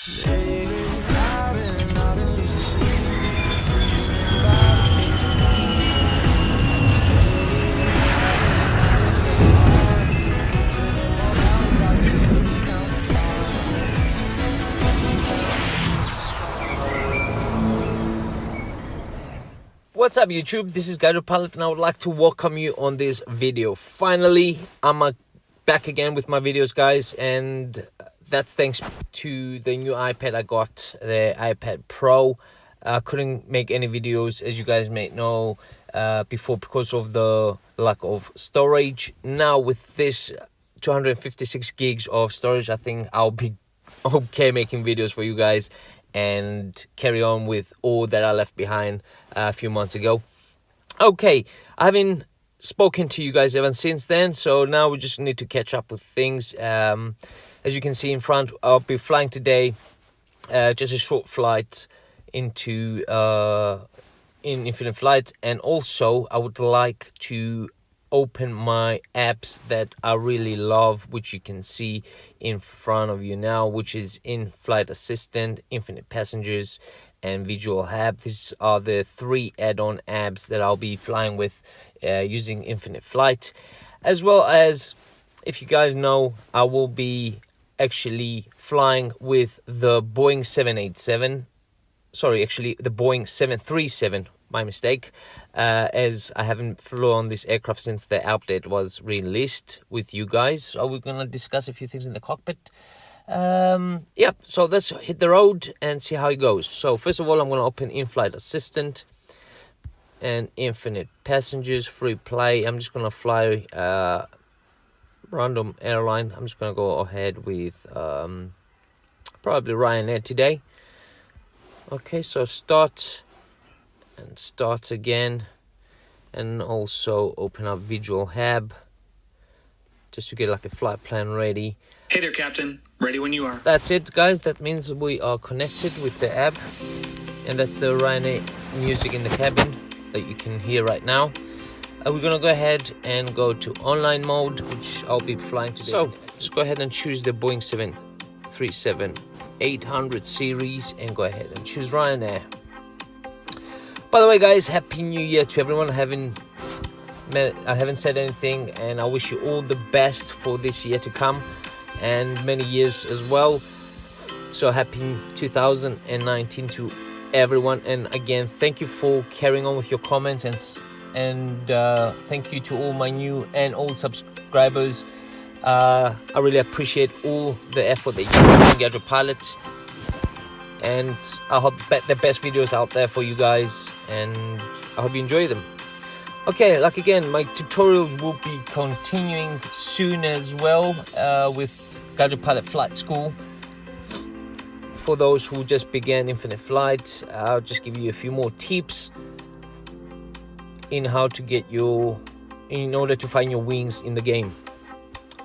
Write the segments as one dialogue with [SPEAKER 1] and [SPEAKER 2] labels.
[SPEAKER 1] What's up YouTube, this is Gadget Pilot and I would like to welcome you on this video. Finally, I'm back again with my videos, guys, and that's thanks to the new iPad I got, the iPad Pro. I couldn't make any videos, as you guys may know, before because of the lack of storage. Now with this 256 gigs of storage, I think I'll be okay making videos for you guys and carry on with all that I left behind a few months ago. Okay, I haven't spoken to you guys ever since then, so now we just need to catch up with things. As you can see in front, I'll be flying today, just a short flight into in Infinite Flight, and also I would like to open my apps that I really love, which you can see in front of you now, which is In-Flight Assistant, Infinite Passengers, and VirtualHub. These are the 3 add-on apps that I'll be flying with using Infinite Flight. As well as, if you guys know, I will be actually flying with the Boeing 787. Sorry, actually the Boeing 737. My mistake, as I haven't flown this aircraft since the update was released with you guys. So we're gonna discuss a few things in the cockpit. Yeah, so let's hit the road and see how it goes. So first of all, I'm gonna open In-Flight Assistant and Infinite Passengers, free play. I'm just gonna fly random airline. I'm just gonna go ahead with probably Ryanair today. Okay, so start and start again, and also open up VirtualHub just to get like a flight plan ready.
[SPEAKER 2] Hey there, Captain. Ready when you are.
[SPEAKER 1] That's it, guys. That means we are connected with the app, and that's the Ryanair music in the cabin that you can hear right now. We're gonna go ahead and go to online mode, which I'll be flying today. So just go ahead and choose the Boeing 737-800 series and go ahead and choose Ryanair. By the way, guys, Happy New Year to everyone. I haven't said anything, and I wish you all the best for this year to come and many years as well. So happy 2019 to everyone, and again, thank you for carrying on with your comments, and thank you to all my new and old subscribers. I really appreciate all the effort that you put in Gadget Pilot, and I hope the best videos out there for you guys, and I hope you enjoy them. Okay, like again, my tutorials will be continuing soon as well with Gadget Pilot Flight School. For those who just began Infinite Flight, I'll just give you a few more tips in how to get in order to find your wings in the game.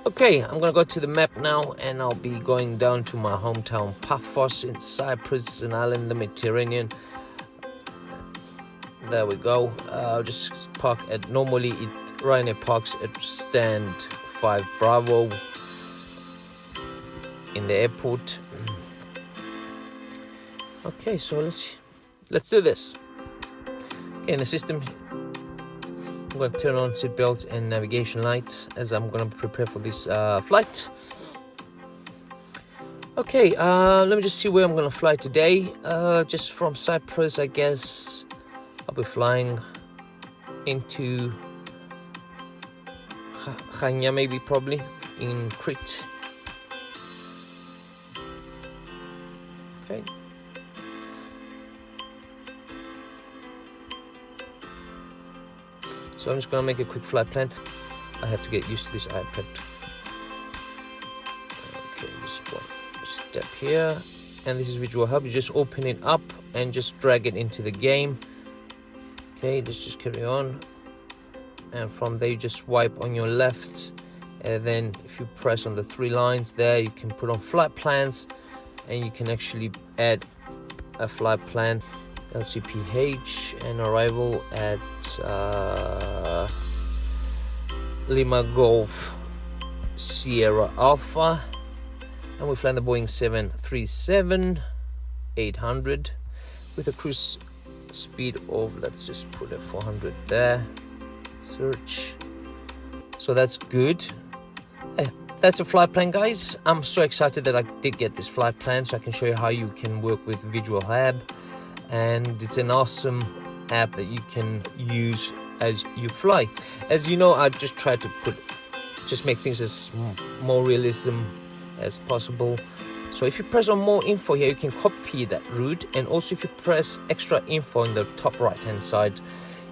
[SPEAKER 1] Okay, I'm gonna go to the map now, and I'll be going down to my hometown Paphos in Cyprus, an island in the Mediterranean. There we go. I'll just park at, normally Ryanair parks at stand 5 Bravo in the airport. Okay, so let's do this. Okay, in the system, I'm going to turn on seat belts and navigation lights as I'm going to prepare for this flight. Okay, let me just see where I'm going to fly today. Just from Cyprus, I guess I'll be flying into Chania, maybe, probably, in Crete. Okay. So I'm just going to make a quick flight plan. I have to get used to this iPad. Okay, just one step here. And this is VirtualHub. You just open it up and just drag it into the game. Okay, let's just carry on. And from there, you just swipe on your left. And then if you press on the 3 lines there, you can put on flight plans. And you can actually add a flight plan. LCPH and arrival at Lima Golf Sierra Alpha, And we're flying the Boeing 737-800 with a cruise speed of, let's just put a 400 there. Search. So that's good. That's a flight plan, guys. I'm so excited that I did get this flight plan, so I can show you how you can work with VirtualHub, and it's an awesome app that you can use as you fly. As you know, I just try to make things as more realism as possible. So if you press on more info here, you can copy that route, and also if you press extra info on the top right hand side,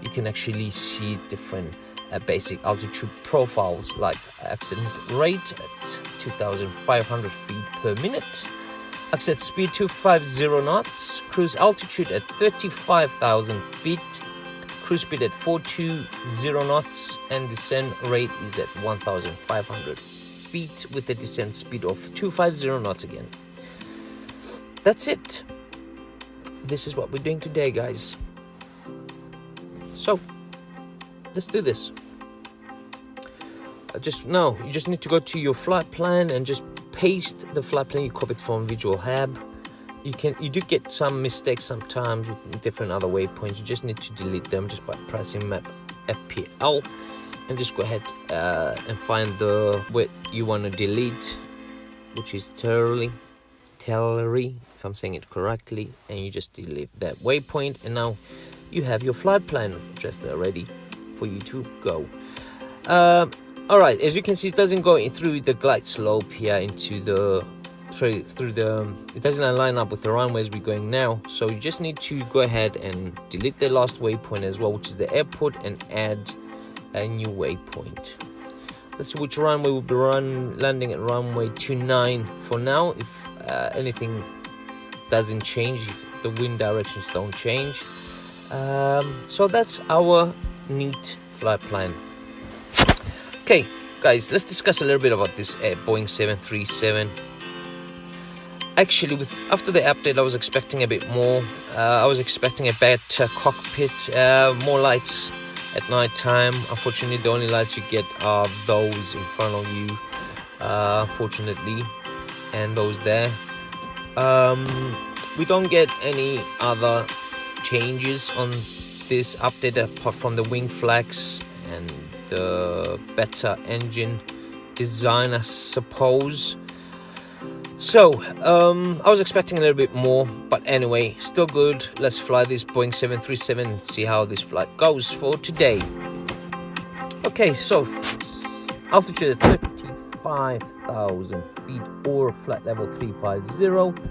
[SPEAKER 1] you can actually see different basic altitude profiles, like accident rate at 2,500 feet per minute, exit speed 250 knots, cruise altitude at 35,000 feet, cruise speed at 420 knots, and descent rate is at 1,500 feet with a descent speed of 250 knots again. That's it. This is what we're doing today, guys. So let's do this. You just need to go to your flight plan and just paste the flight plan you copied from VirtualHub. You do get some mistakes sometimes with different other waypoints. You just need to delete them just by pressing map FPL, and just go ahead and find the what you want to delete, which is Terry, if I'm saying it correctly, and you just delete that waypoint, and now you have your flight plan just ready for you to go. All right, as you can see, it doesn't go through the glide slope here into the it doesn't line up with the runways we're going now, so you just need to go ahead and delete the last waypoint as well, which is the airport, and add a new waypoint. Let's see which runway will be landing at runway 29 for now. If anything doesn't change, if the wind directions don't change. So that's our neat flight plan. Okay, guys, let's discuss a little bit about this Boeing 737. Actually, after the update, I was expecting a bit more. I was expecting a better cockpit, more lights at night time. Unfortunately, the only lights you get are those in front of you, fortunately, and those there. We don't get any other changes on this update apart from the wing flags and the better engine design, I suppose. So I was expecting a little bit more, but anyway, still good. Let's fly this Boeing 737 and see how this flight goes for today. Okay, so altitude at 35,000 feet or flight level 350.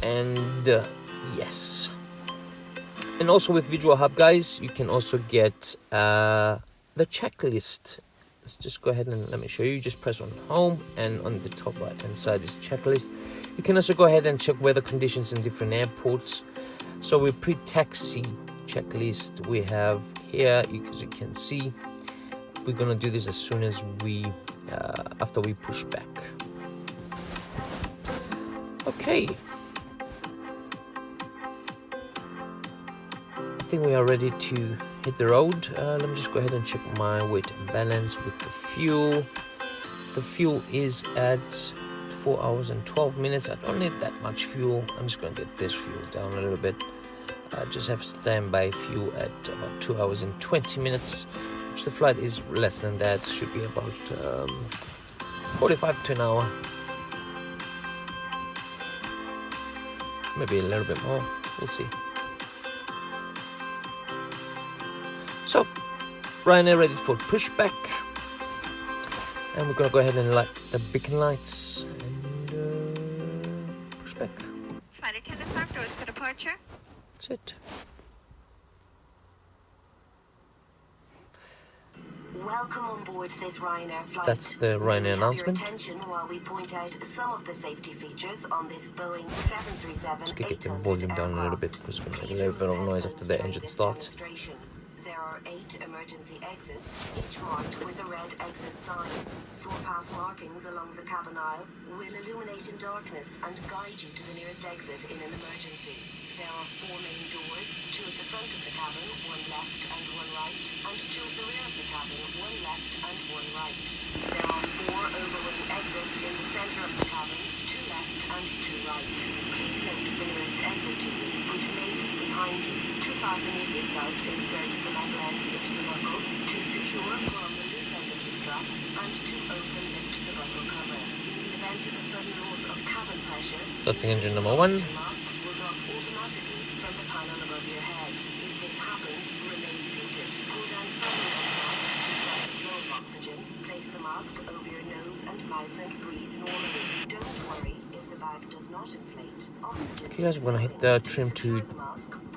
[SPEAKER 1] And yes, and also with VirtualHub, guys, you can also get the checklist. Let's just go ahead and let me show you. Just press on home, and on the top right hand side is checklist. You can also go ahead and check weather conditions in different airports. So we pre-taxi checklist we have here, as you can see. We're gonna do this as soon as after we push back. Okay, I think we are ready to hit the road. Let me just go ahead and check my weight and balance with the fuel. The fuel is at 4 hours and 12 minutes. I don't need that much fuel. I'm just going to get this fuel down a little bit. I just have standby fuel at about 2 hours and 20 minutes, which the flight is less than that. Should be about 45 to an hour. Maybe a little bit more. We'll see. So, Ryanair ready for pushback, and we're gonna go ahead and light the beacon lights and push back.
[SPEAKER 3] Flight attendant, lock doors for departure.
[SPEAKER 1] That's it.
[SPEAKER 4] Welcome on board this Ryanair flight.
[SPEAKER 1] That's the Ryanair announcement.
[SPEAKER 4] Your attention while we point out some of the safety features on this Boeing 737.
[SPEAKER 1] Let's get the volume down a little bit because it's gonna make a little bit of noise after the engine starts.
[SPEAKER 4] There are 8 emergency exits, each marked with a red exit sign. four-path markings along the cabin aisle will illuminate in darkness and guide you to the nearest exit in an emergency. There are four main doors, two at the front of the cabin, one left and one right, and two at the rear of the cabin, one left and one right. There are four overwing exits in the center of the cabin, two left and two right. Please note the nearest exit to you, which may be behind you. To fasten your seatbelt, insert the metal end into the buckle. To secure from the loose end of the strap, and to open lift the buckle cover. In the event of a sudden loss of cabin pressure,
[SPEAKER 1] Starting engine number 1.
[SPEAKER 4] will drop automatically from the panel above your head. If this happens, remain seated. Pull down firmly on the mask to stop the flow of oxygen. Place the mask over your nose and mouth and breathe normally. Don't worry if the bag does not inflate. Oxygen.
[SPEAKER 1] Okay guys, we're gonna hit the trim to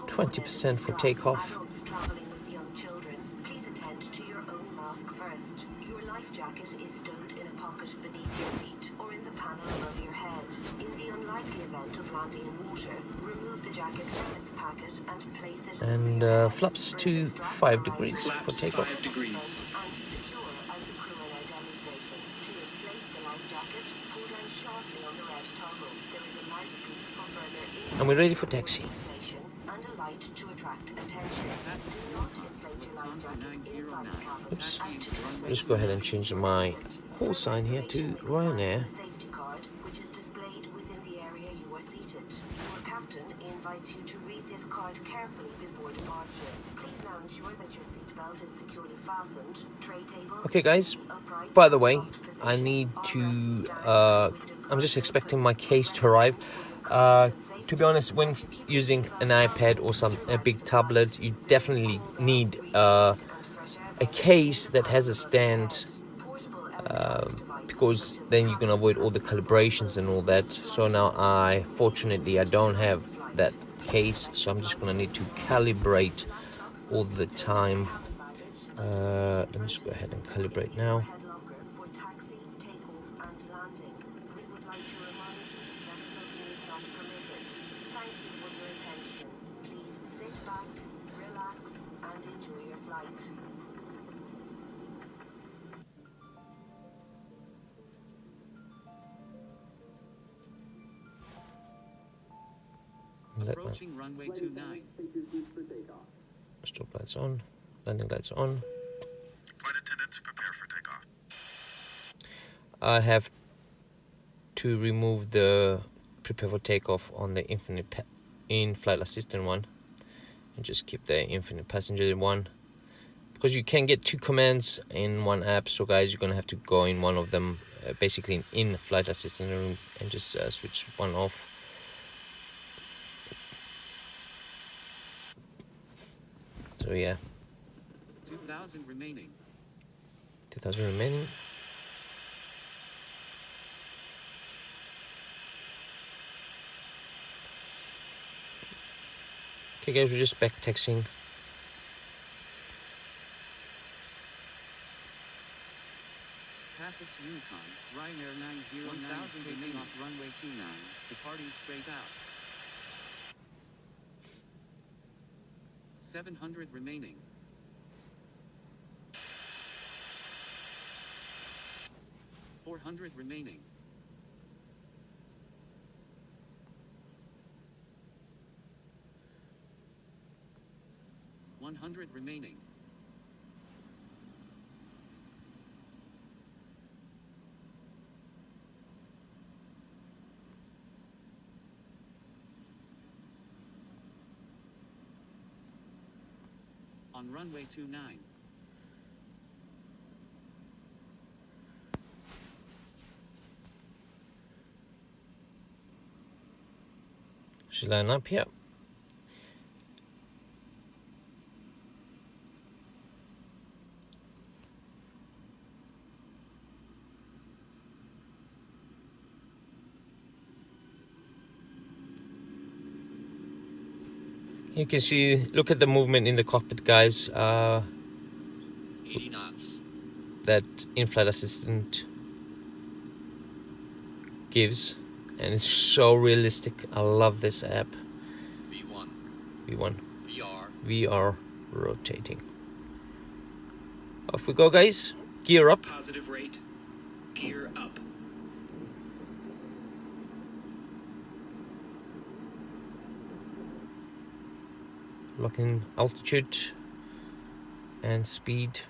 [SPEAKER 1] 20% for takeoff.
[SPEAKER 4] Adults traveling with young children, please attend to your own mask first. Your life jacket is stowed in a pocket beneath your seat or in the panel above your head. In the unlikely event of landing in water, remove the jacket from its packet and place it
[SPEAKER 1] And flaps to 5 degrees for
[SPEAKER 2] Flaps
[SPEAKER 1] takeoff.
[SPEAKER 2] 5 degrees.
[SPEAKER 4] and secure at the crew and identity station. To inflate the life jacket, pull down sharply on the red toggle. There is a mouthpiece for further
[SPEAKER 1] And we're ready for taxi.
[SPEAKER 4] inflation and a light to attract attention. Do not inflate your life jacket inside the cabin.
[SPEAKER 1] Oops. I'll just go ahead and change my call sign here to Ryanair.
[SPEAKER 4] Safety card, which is displayed within the area you are seated. Your captain invites you to read this card carefully before departure. Please now ensure that your seatbelt is securely fastened. Tray table.
[SPEAKER 1] Okay guys, by the way, I need to I'm just expecting my case to arrive. To be honest, when using an iPad or a big tablet, you definitely need a case that has a stand, because then you can avoid all the calibrations and all that. So now fortunately I don't have that case, so I'm just gonna need to calibrate all the time. Let me just go ahead and calibrate now.
[SPEAKER 4] Locker for taxi, takeoff, and landing. We would like to remind you that smoking is not permitted. Thank you for your attention. Please sit back, relax, and enjoy your flight.
[SPEAKER 1] Let my
[SPEAKER 5] Approaching runway 29.
[SPEAKER 1] stop lights on, landing lights on.
[SPEAKER 6] Flight attendants, prepare for takeoff.
[SPEAKER 1] I have to remove the prepare for takeoff on the in-flight assistant one, and just keep the infinite passenger one, because you can get two commands in one app. So guys, you're gonna have to go in one of them, basically in flight assistant room, and just switch one off. So yeah,
[SPEAKER 5] 2,000 remaining.
[SPEAKER 1] 2,000 remaining. Okay guys, we're just back taxiing.
[SPEAKER 5] Paphos Unicorn, Ryanair 909 is taking off runway 29, departing straight out. 700 remaining. 400 remaining. 100 remaining. On runway 29.
[SPEAKER 1] Should line up here. You can see, look at the movement in the cockpit, guys.
[SPEAKER 7] 80 knots.
[SPEAKER 1] That in-flight assistant gives, and it's so realistic. I love this app.
[SPEAKER 7] V1.
[SPEAKER 1] V1.
[SPEAKER 7] VR.
[SPEAKER 1] VR rotating. Off we go, guys. Gear up.
[SPEAKER 2] Positive rate. Gear up.
[SPEAKER 1] Locking altitude and speed.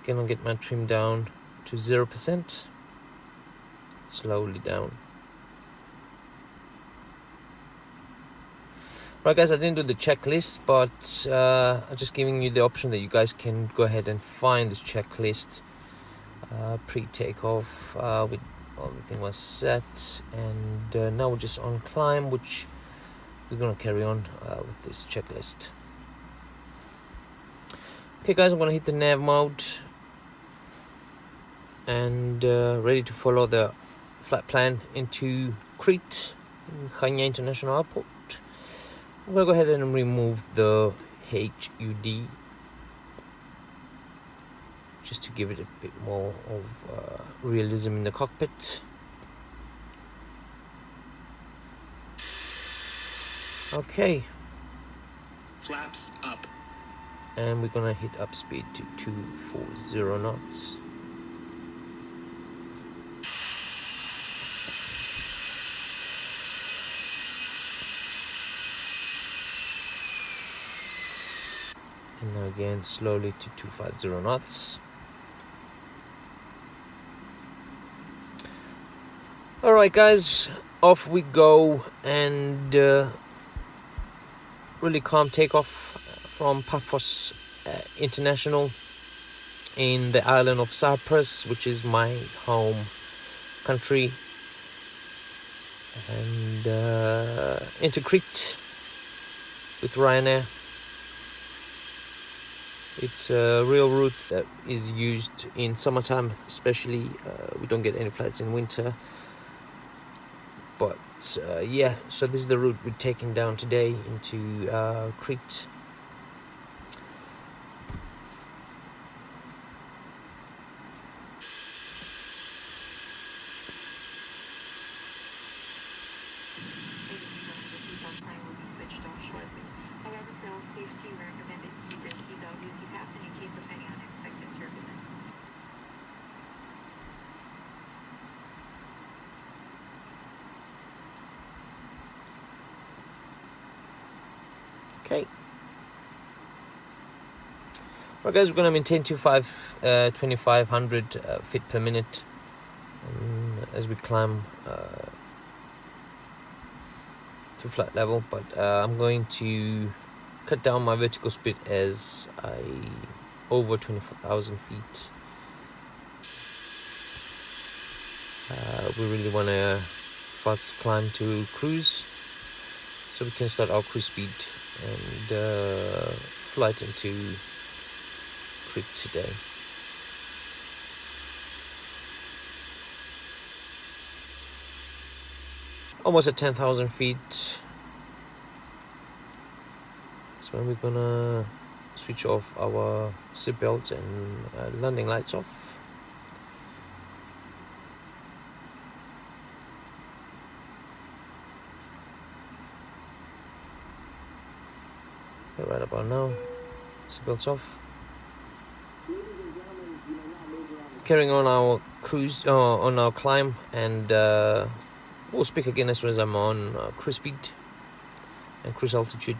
[SPEAKER 1] Gonna get my trim down to 0%. Slowly down. Right guys, I didn't do the checklist, but I'm just giving you the option that you guys can go ahead and find this checklist pre-takeoff with everything was set, and now we're just on climb, which we're gonna carry on with this checklist. Okay guys, I'm gonna hit the nav mode and ready to follow the flight plan into Crete, Chania International Airport. I'm gonna go ahead and remove the HUD just to give it a bit more of realism in the cockpit. Okay,
[SPEAKER 2] Flaps up.
[SPEAKER 1] and we're gonna hit up speed to 240 knots. And now again slowly to 250 knots. Alright guys, off we go, and really calm takeoff from Paphos International in the island of Cyprus, which is my home country, and into Crete with Ryanair. It's a real route that is used in summertime, especially. We don't get any flights in winter. But yeah, so this is the route we're taking down today into Crete. Okay. Well guys, we're going to maintain 2500 feet per minute as we climb to flight level, but I'm going to cut down my vertical speed as I over 24,000 feet. We really want to fast climb to cruise, so we can start our cruise speed and flight into Crete today. Almost at 10,000 feet. That's when we're gonna switch off our seatbelts and landing lights off. Right about now, seatbelts off. Carrying on our cruise, on our climb, and we'll speak again as soon as I'm on cruise speed and cruise altitude.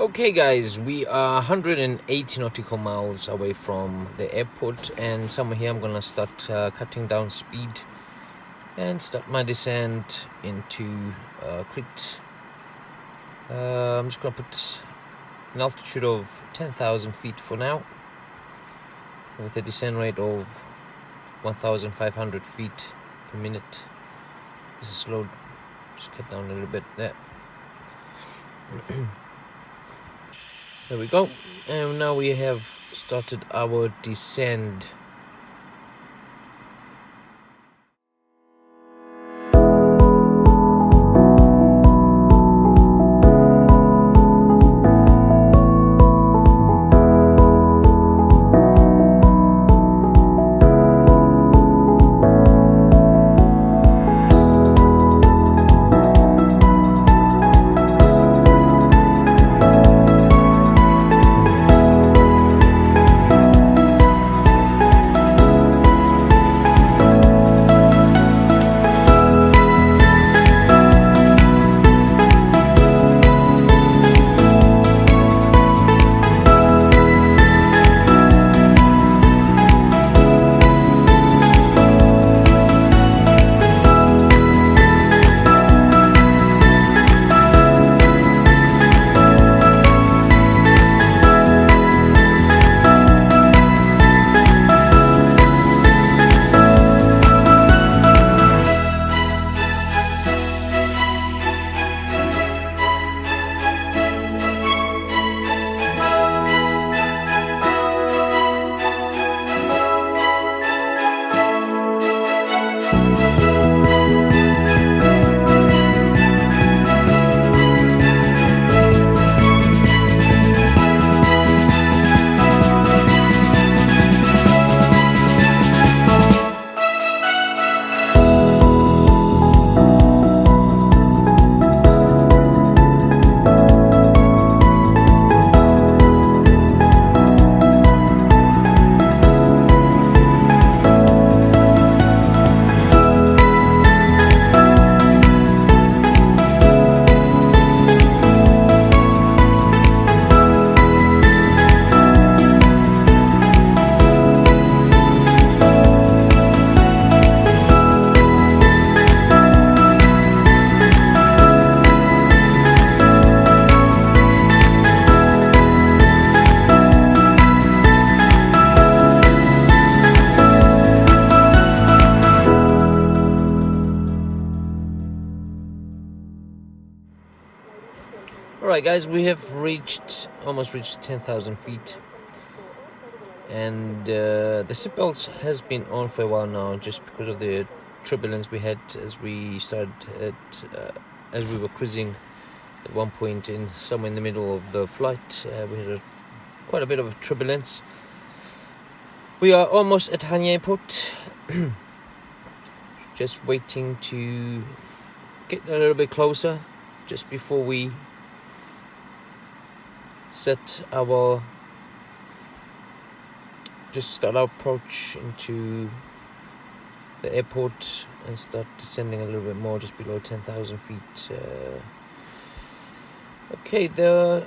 [SPEAKER 1] Okay guys, we are 180 nautical miles away from the airport, and somewhere here I'm gonna start cutting down speed and start my descent into Crete. I'm just gonna put an altitude of 10,000 feet for now, with a descent rate of 1,500 feet per minute. This is slow, just cut down a little bit there. There we go, and now we have started our descent. Alright guys, we have almost reached 10,000 feet, and the seatbelts has been on for a while now, just because of the turbulence we had as we as we were cruising at one point somewhere in the middle of the flight. We had quite a bit of turbulence. We are almost at Chania airport, just waiting to get a little bit closer, just before we start our approach into the airport and start descending a little bit more, just below 10,000 feet. Okay, the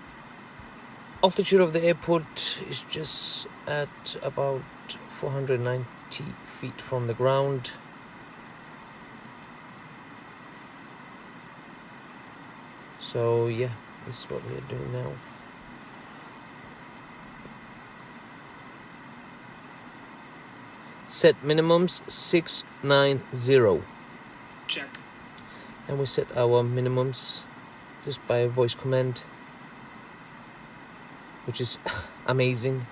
[SPEAKER 1] altitude of the airport is just at about 490 feet from the ground. So yeah, this is what we are doing now. Set minimums 690.
[SPEAKER 2] Check.
[SPEAKER 1] And we set our minimums just by a voice command, which is amazing.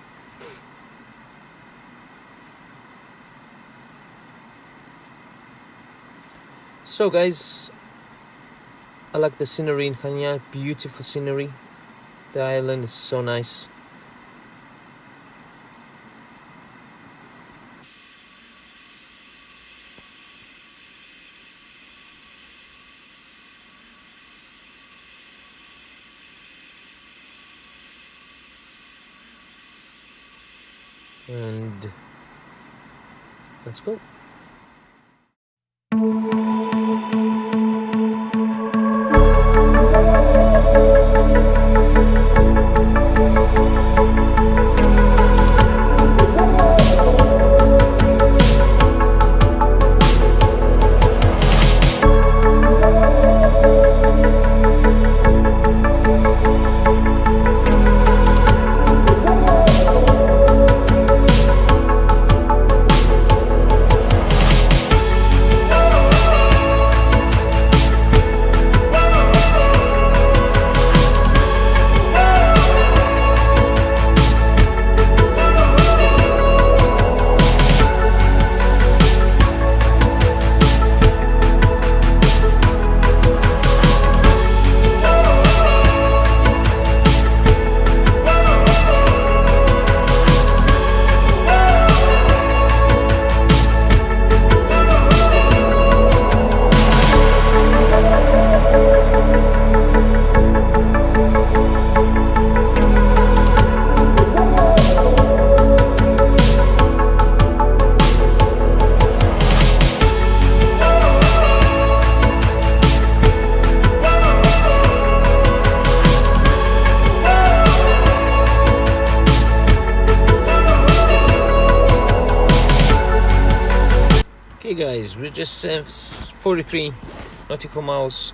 [SPEAKER 1] So guys, I like the scenery in Chania, beautiful scenery. The island is so nice. And let's go. Okay guys, we're just 43 nautical miles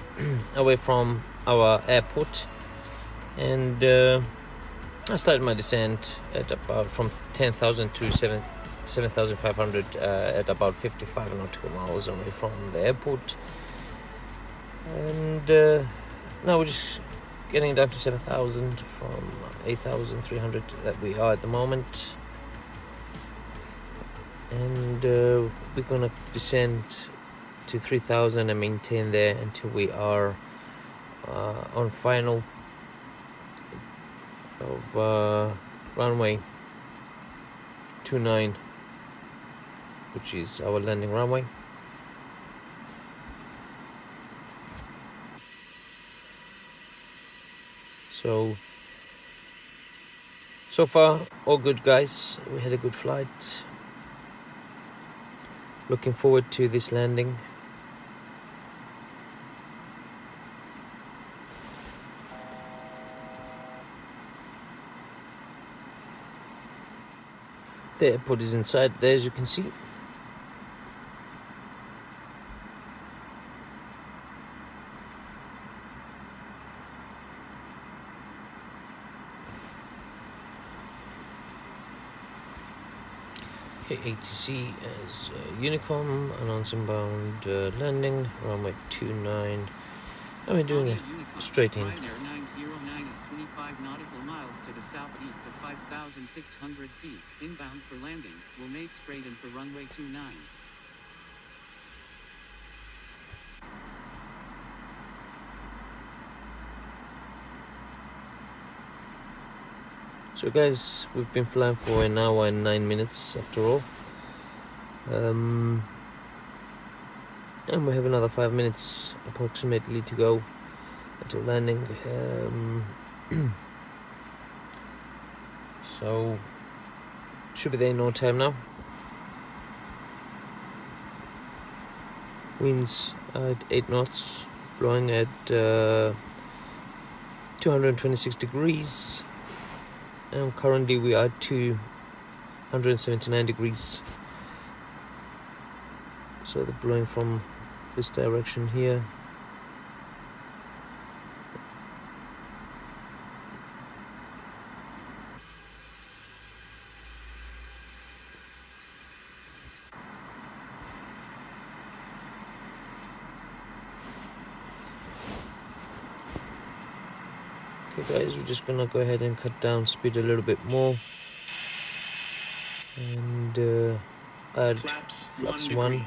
[SPEAKER 1] away from our airport, and I started my descent at about from 10,000 to 7,500 at about 55 nautical miles away from the airport, and now we're just getting down to 7,000 from 8,300 that we are at the moment. And we're gonna descend to 3,000 and maintain there until we are on final of runway 29, which is our landing runway. So far all good guys, we had a good flight. Looking forward to this landing. The airport is inside there, as you can see. ATC as Unicom, announcing bound landing, runway 29, and we're doing a straight in.
[SPEAKER 5] Ryanair 909 is 25 nautical miles to the southeast of 5,600 feet. Inbound for landing, will make straight in for runway 29.
[SPEAKER 1] So guys, we've been flying for an hour and 9 minutes after all, and we have another 5 minutes approximately to go until landing. So should be there in no time now. Winds at 8 knots, blowing at 226 degrees. And currently we are at 279 degrees. So they're blowing from this direction here. Okay guys, we're just gonna go ahead and cut down speed a little bit more and add
[SPEAKER 2] Flaps
[SPEAKER 1] flaps
[SPEAKER 2] 1
[SPEAKER 1] 1.
[SPEAKER 2] degree.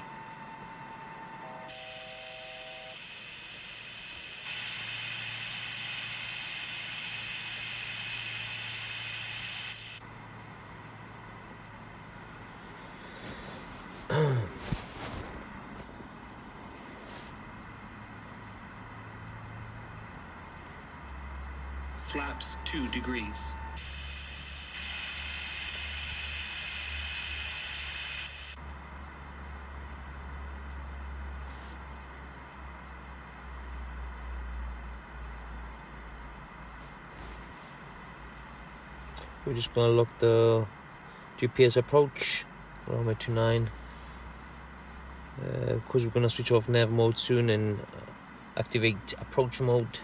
[SPEAKER 2] Flaps 2 degrees.
[SPEAKER 1] We're just gonna lock the GPS approach, runway 29. Of course, we're gonna switch off nav mode soon and activate approach mode.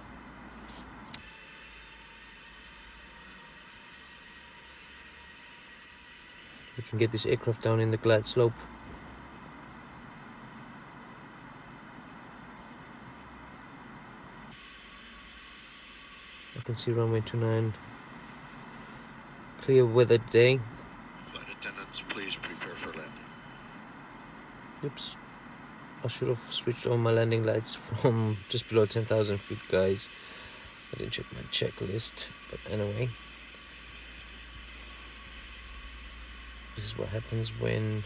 [SPEAKER 1] We can get this aircraft down in the glide slope. I can see runway 29. Clear weather day.
[SPEAKER 6] Flight attendants, please prepare for landing.
[SPEAKER 1] Oops. I should have switched on my landing lights from just below 10,000 feet, guys. I didn't check my checklist, but anyway. This is what happens when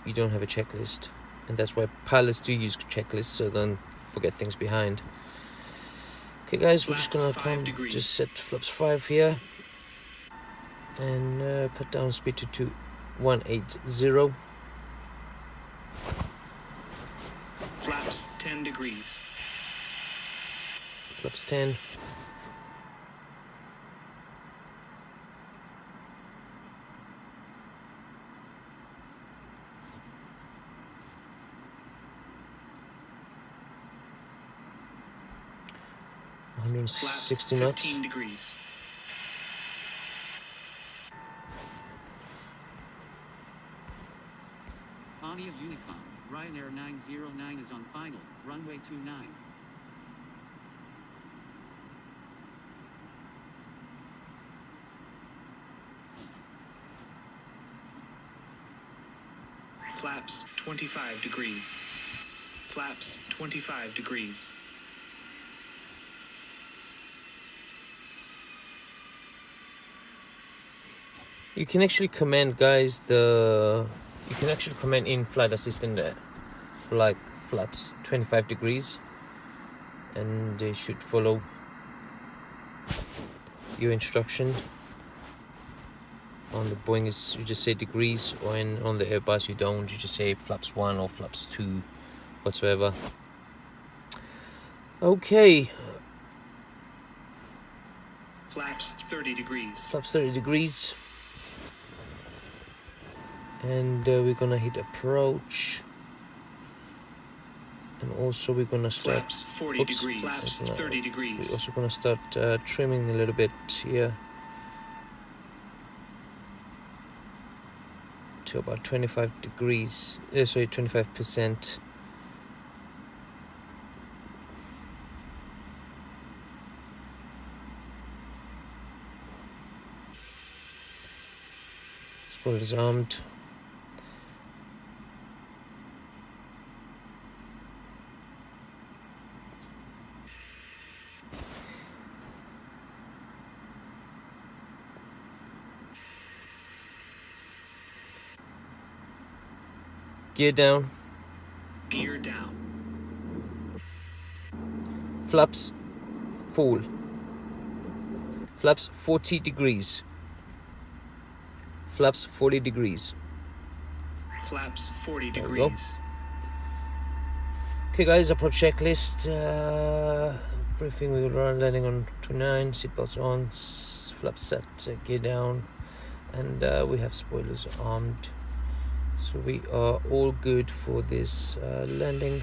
[SPEAKER 1] you don't have a checklist. And that's why pilots do use checklists, so don't forget things behind. Okay guys, we're just gonna just set flaps 5 here. And cut down speed to 2180.
[SPEAKER 2] Flaps 10 degrees.
[SPEAKER 1] Flaps 10. means
[SPEAKER 2] Flaps
[SPEAKER 1] 60 knots.
[SPEAKER 2] 15 degrees.
[SPEAKER 5] Chania Unicom, Ryanair 909 is on final, runway 29.
[SPEAKER 2] Flaps 25 degrees. Flaps 25 degrees.
[SPEAKER 1] You can actually command, guys, you can actually command in flight assistant for like flaps 25 degrees, and they should follow your instruction. On the Boeing is you just say degrees, or on the Airbus you don't, you just say flaps 1 or flaps 2 whatsoever. Okay,
[SPEAKER 2] Flaps 30 degrees.
[SPEAKER 1] flaps 30 degrees, and we're gonna hit approach, and also we're gonna start
[SPEAKER 2] Flaps 40 degrees. Flaps 30
[SPEAKER 1] we're
[SPEAKER 2] degrees.
[SPEAKER 1] also gonna start trimming a little bit here to about 25 degrees, sorry, 25%. Spoiler is armed. Gear down.
[SPEAKER 2] Gear down.
[SPEAKER 1] Flaps full. Flaps 40 degrees. Flaps 40 degrees.
[SPEAKER 2] Flaps 40
[SPEAKER 1] There we go.
[SPEAKER 2] degrees.
[SPEAKER 1] Okay guys, approach checklist. Briefing, we will run landing on 29, seatbelts on, flaps set, gear down, and we have spoilers armed. So we are all good for this landing.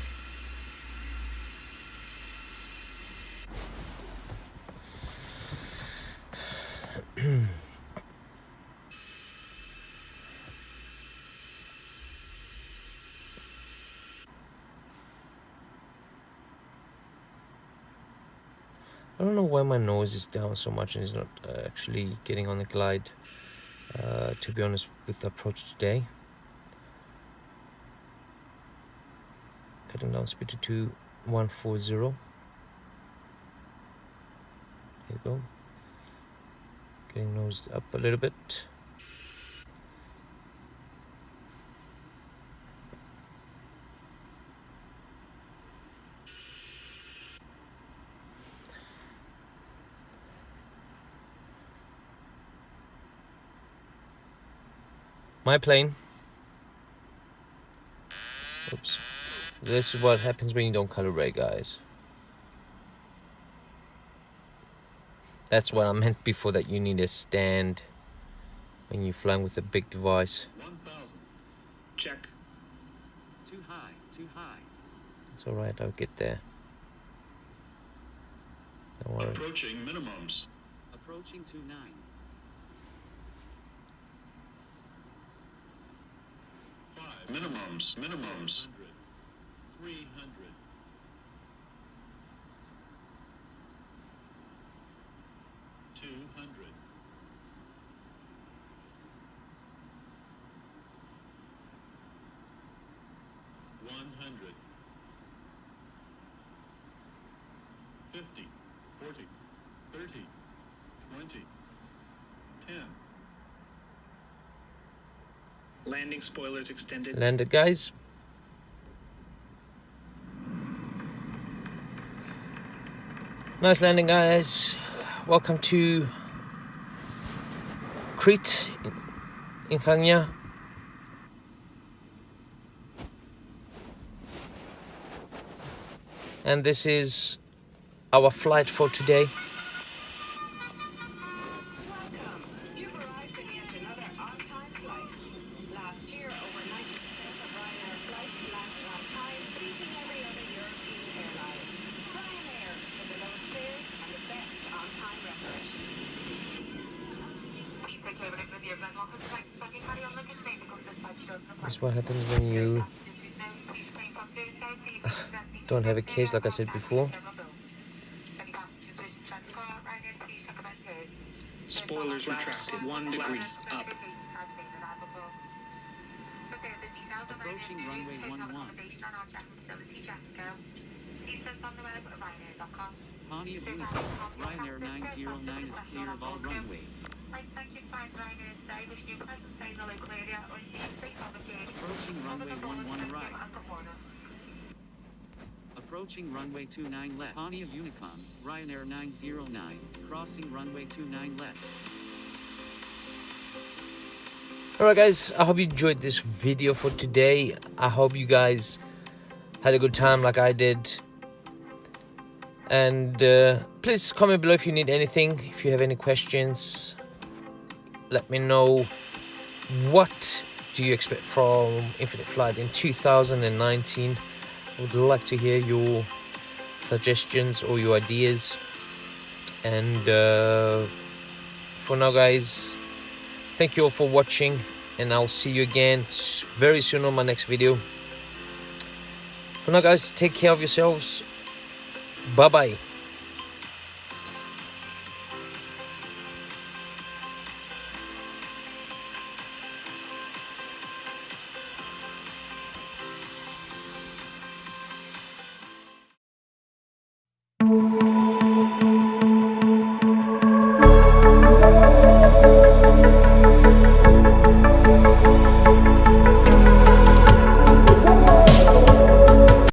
[SPEAKER 1] I don't know why my nose is down so much and is not actually getting on the glide, to be honest, with the approach today. Cutting down speed to 2140. There you go. Getting nosed up a little bit. My plane. Oops. This is what happens when you don't calibrate, guys. That's what I meant before, that you need a stand when you're flying with a big device.
[SPEAKER 5] 1000.
[SPEAKER 2] Check.
[SPEAKER 5] Too high, too high.
[SPEAKER 1] It's alright, I'll get there. Don't worry.
[SPEAKER 6] Approaching minimums.
[SPEAKER 5] Approaching 29.
[SPEAKER 6] Minimums.
[SPEAKER 5] 300. 200. 100. 50. 40. 30. 20. 10.
[SPEAKER 2] Landing spoilers extended.
[SPEAKER 1] Landed, guys. Nice landing, guys. Welcome to Crete in Chania. And this is our flight for today.
[SPEAKER 4] Welcome. You've arrived at yet another on-time flight. Last year, over 90% of Ryanair flights landed on time, beating every other European airline. Ryanair, for the lowest fares and the
[SPEAKER 1] This is what happens when you don't have a case, like I said before.
[SPEAKER 2] Spoilers retracted 1 degrees up.
[SPEAKER 5] Approaching runway 11. Chania Unicorn, Ryanair 909 is clear of all runways. Approaching runway 11 right. Approaching runway 29 left. Chania Unicorn, Ryanair 909, crossing runway 29 left.
[SPEAKER 1] Alright guys, I hope you enjoyed this video for today. I hope you guys had a good time like I did. And please comment below if you need anything. If you have any questions, let me know. What do you expect from Infinite Flight in 2019? I would like to hear your suggestions or your ideas. And for now guys, thank you all for watching, and I'll see you again very soon on my next video. For now guys, take care of yourselves. Bye bye.